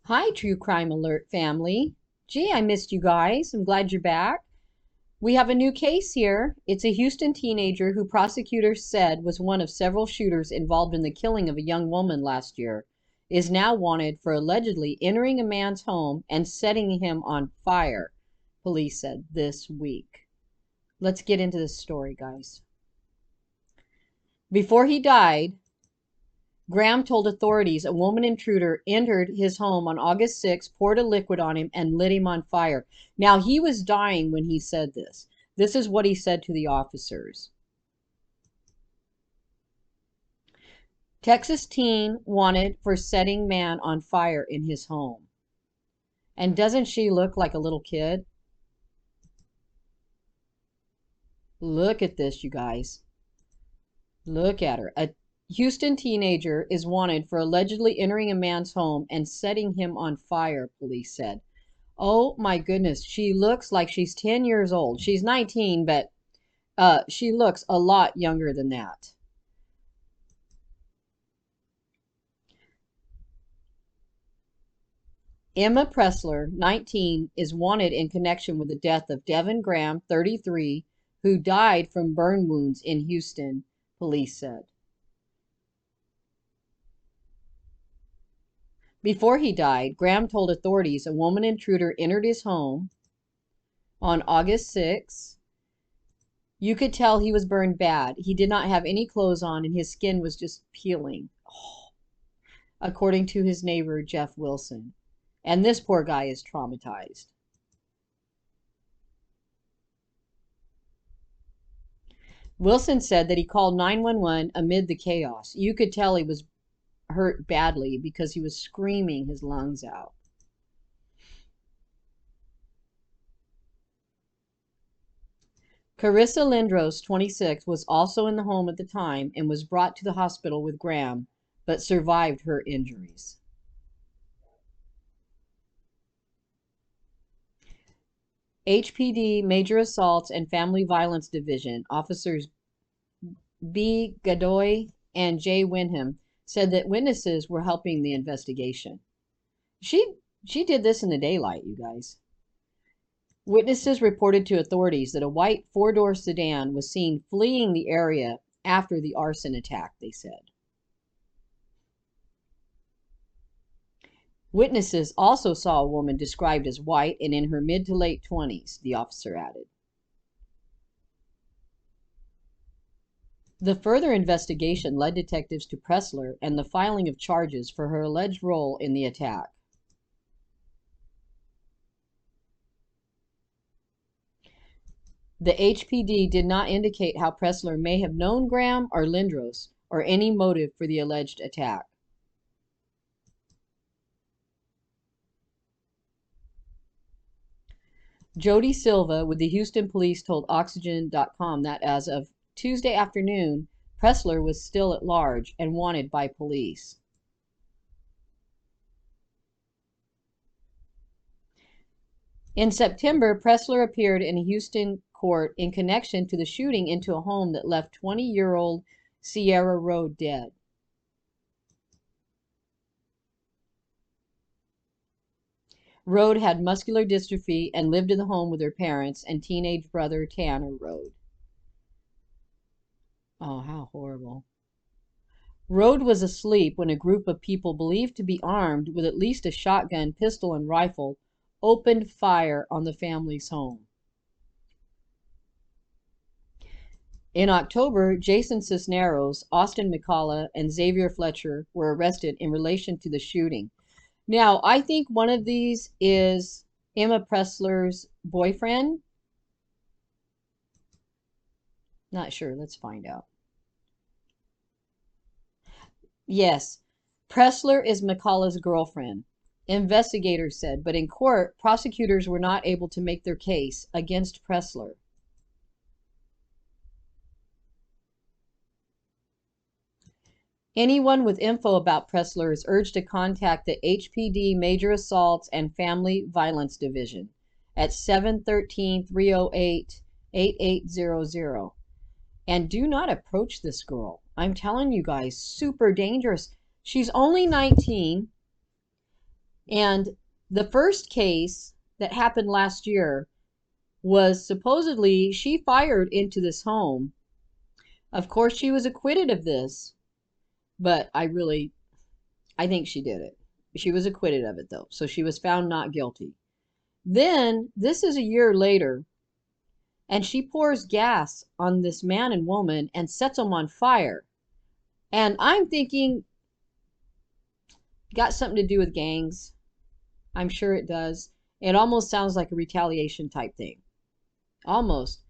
Hi, True Crime Alert family. Gee, I missed you guys. I'm glad you're back. We have a new case here. It's a Houston teenager who prosecutors said was one of several shooters involved in the killing of a young woman last year, is now wanted for allegedly entering a man's home and setting him on fire, police said this week. Let's get into this story, guys. Before he died, Graham told authorities a woman intruder entered his home on August 6, poured a liquid on him, and lit him on fire. Now, he was dying when he said this. This is what he said to the officers. Texas teen wanted for setting man on fire in his home. And doesn't she look like a little kid? Look at this, you guys. Look at her. A Houston teenager is wanted for allegedly entering a man's home and setting him on fire, police said. Oh my goodness, she looks like she's 10 years old. She's 19, but she looks a lot younger than that. Emma Presler, 19, is wanted in connection with the death of Devin Graham, 33, who died from burn wounds in Houston, police said. Before he died, Graham told authorities a woman intruder entered his home on August 6. You could tell he was burned bad. He did not have any clothes on and his skin was just peeling, according to his neighbor, Jeff Wilson. And this poor guy is traumatized. Wilson said that he called 911 amid the chaos. You could tell he was hurt badly because he was screaming his lungs out. Karissa Lindros, 26, was also in the home at the time and was brought to the hospital with Graham, but survived her injuries. HPD Major Assaults and Family Violence Division officers B. Godoy and J. Wyndham said that witnesses were helping the investigation. She did this in the daylight, you guys. Witnesses reported to authorities that a white four-door sedan was seen fleeing the area after the arson attack, they said. Witnesses also saw a woman described as white and in her mid to late 20s, the officer added. The further investigation led detectives to Presler and the filing of charges for her alleged role in the attack. The HPD did not indicate how Presler may have known Graham or Lindros or any motive for the alleged attack. Jody Silva with the Houston Police told Oxygen.com that as of Tuesday afternoon, Presler was still at large and wanted by police. In September, Presler appeared in a Houston court in connection to the shooting into a home that left 20-year-old Sierra Road dead. Road had muscular dystrophy and lived in the home with her parents and teenage brother Tanner Road. Oh, how horrible. Road was asleep when a group of people believed to be armed with at least a shotgun, pistol, and rifle opened fire on the family's home. In October, Jason Cisneros, Austin McCullough, and Xavier Fletcher were arrested in relation to the shooting. Now, I think one of these is Emma Presler's boyfriend. Not sure. Let's find out. Yes, Presler is McCullough's girlfriend, investigators said, but in court, prosecutors were not able to make their case against Presler. Anyone with info about Presler is urged to contact the HPD Major Assaults and Family Violence Division at 713-308-8800. And do not approach this girl. I'm telling you guys, super dangerous. She's only 19. And the first case that happened last year was supposedly she fired into this home. Of course, she was acquitted of this, but I think she did it. She was acquitted of it though, so she was found not guilty. Then, this is a year later, and she pours gas on this man and woman and sets them on fire. And I'm thinking, got something to do with gangs. I'm sure it does. It almost sounds like a retaliation type thing. Almost.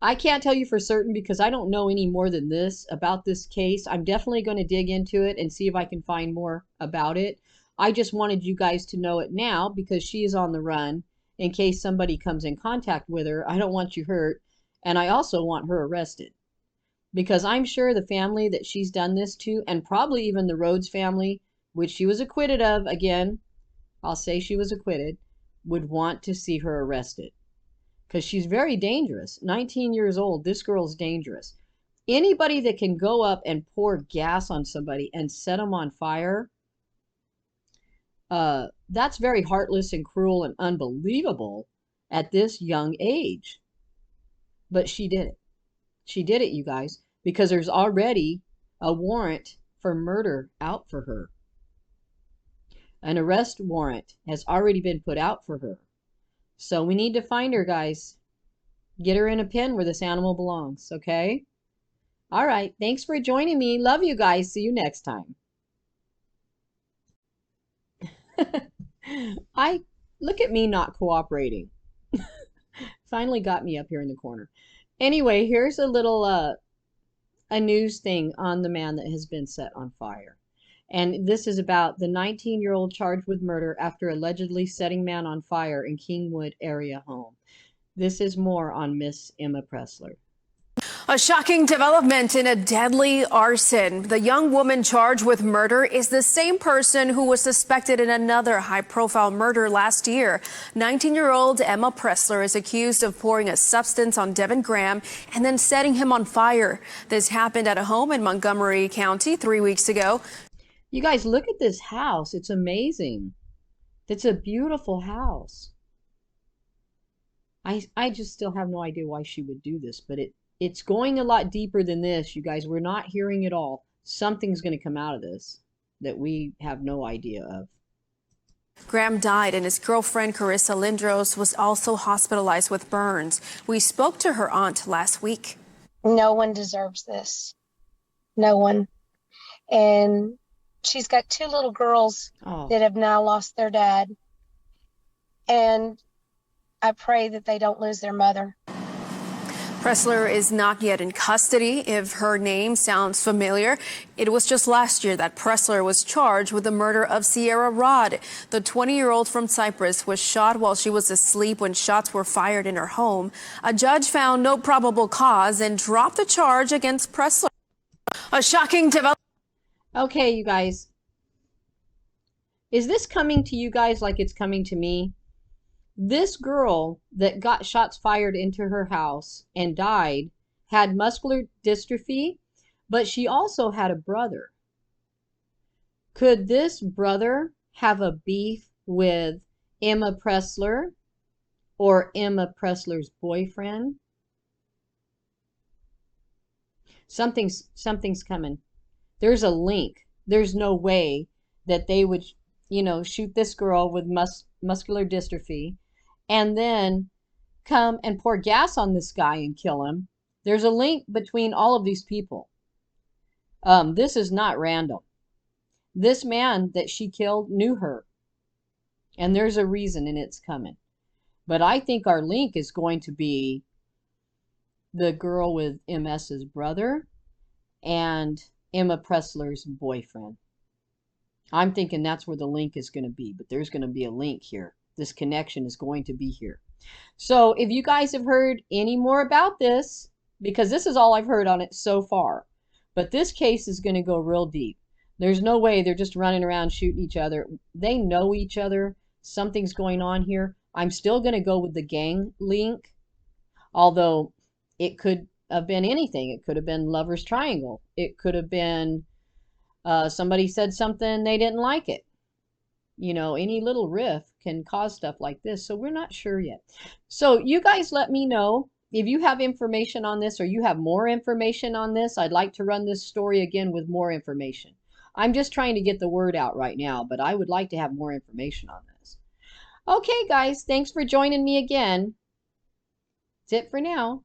I can't tell you for certain because I don't know any more than this about this case. I'm definitely going to dig into it and see if I can find more about it. I just wanted you guys to know it now because she is on the run in case somebody comes in contact with her. I don't want you hurt, and I also want her arrested because I'm sure the family that she's done this to, and probably even the Rhodes family, which she was acquitted of, again, I'll say she was acquitted, would want to see her arrested because she's very dangerous. 19 years old, this girl's dangerous. Anybody that can go up and pour gas on somebody and set them on fire, that's very heartless and cruel and unbelievable at this young age. But she did it. She did it, you guys, because there's already a warrant for murder out for her. An arrest warrant has already been put out for her. So we need to find her, guys. Get her in a pen where this animal belongs, okay? All right. Thanks for joining me. Love you guys. See you next time. Look at me not cooperating. Finally got me up here in the corner. Anyway, here's a little a news thing on the man that has been set on fire. And this is about the 19-year-old charged with murder after allegedly setting man on fire in Kingwood area home. This is more on Miss Emma Presler. A shocking development in a deadly arson. The young woman charged with murder is the same person who was suspected in another high-profile murder last year. 19-year-old Emma Presler is accused of pouring a substance on Devin Graham and then setting him on fire. This happened at a home in Montgomery County 3 weeks ago. You guys, look at this house. It's amazing. It's a beautiful house. I just still have no idea why she would do this, but it's going a lot deeper than this, you guys. We're not hearing it all. Something's going to come out of this that we have no idea of. Graham died, and his girlfriend, Karissa Lindros, was also hospitalized with burns. We spoke to her aunt last week. No one deserves this. No one. And she's got 2 little girls that have now lost their dad. And I pray that they don't lose their mother. Presler is not yet in custody. If her name sounds familiar, it was just last year that Presler was charged with the murder of Sierra Rod. The 20-year-old from Cyprus was shot while she was asleep when shots were fired in her home. A judge found no probable cause and dropped the charge against Presler. A shocking development. Okay, you guys. Is this coming to you guys like it's coming to me? This girl that got shots fired into her house and died had muscular dystrophy, but she also had a brother. Could this brother have a beef with Emma Presler or Emma Presler's boyfriend? Something's coming. There's a link. There's no way that they would, shoot this girl with muscular dystrophy and then come and pour gas on this guy and kill him. There's a link between all of these people. This is not random. This man that she killed knew her. And there's a reason, and it's coming. But I think our link is going to be the girl with MS's brother and Emma Presler's boyfriend. I'm thinking that's where the link is going to be, but there's going to be a link here. This connection is going to be here. So if you guys have heard any more about this, because this is all I've heard on it so far, but this case is going to go real deep. There's no way they're just running around shooting each other. They know each other. Something's going on here. I'm still going to go with the gang link, although it could have been anything. It could have been Lover's Triangle. It could have been somebody said something they didn't like it. You know, any little rift can cause stuff like this. So we're not sure yet. So you guys let me know if you have information on this or you have more information on this. I'd like to run this story again with more information. I'm just trying to get the word out right now, but I would like to have more information on this. Okay, guys, thanks for joining me again. That's it for now.